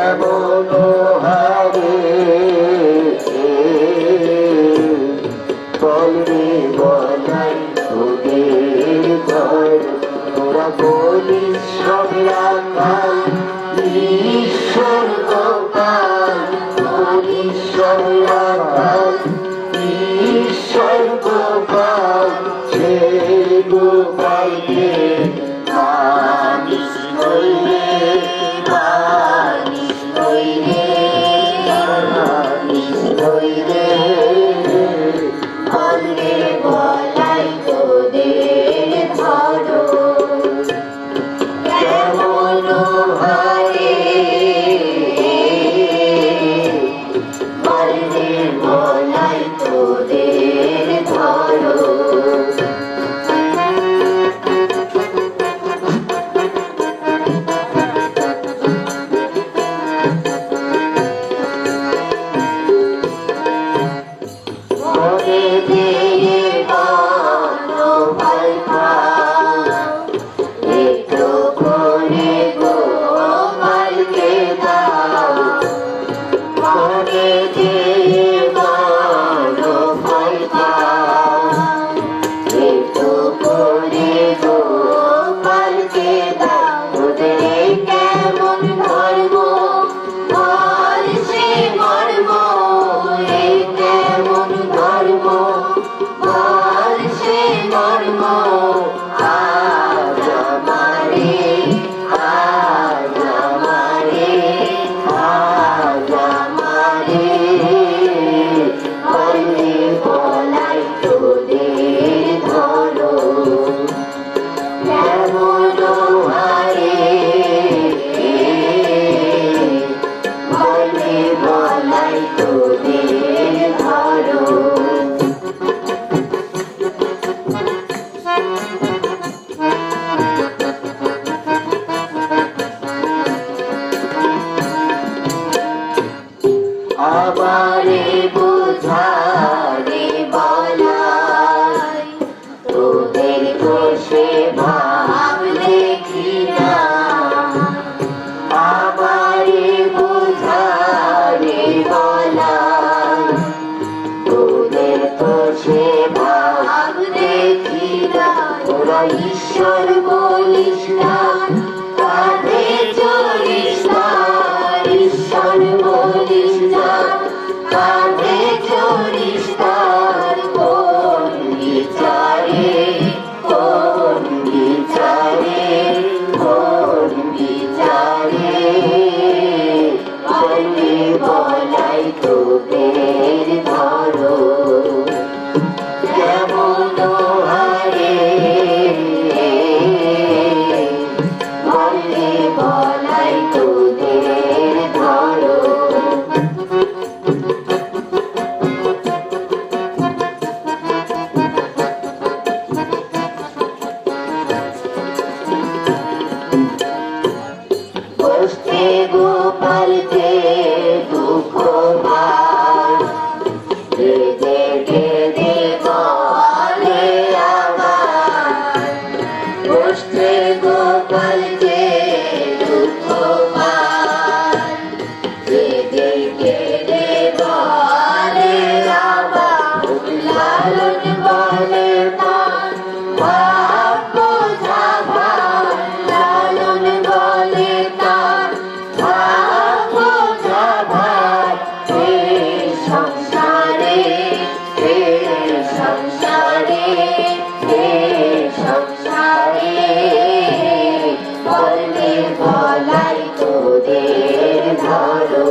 কেমন হারে বলরে বলাই তোদের ঘর তোরা বলিস সব রাখাল ঈশ্বর গোপাল বলিস সব রাখাল ঈশ্বর গোপাল সে গোপালকে মানিস হইলে মানিস হইলে মানিস হইলে বলরে বলাই তোদের ধরো কেমন হারে বলরে বলাই তোদের ধরো আমারে বোঝারে বলাই তোদের বসে ভাব দেখি না আমারে বোঝারে বলাই তোদের বসে ভাব দেখি না তোরা ঈশ্বর বলিস না কাঁধে চড়িস না ঈশ্বর বলিস না কাঁধে চড়িস তার কোন বিচারে কোন বিচারে কোন বিচারে বলরে বলাই তোদের ধরো কেমন হারে বলরে বলাই তোদের ধরো বসতে গোপালকে দুঃখ পায় কেঁদে কেঁদে বলে আমার বসতে গোপালকে দুঃখ পায় কেঁদে কেঁদে বলে আমার লালন বলে তার ভাব বোঝা ভার লালন বলে তার ভাব বোঝা ভার হে সংসারে হে সংসারে হে সংসারে বলরে বলাই তোদের ধরো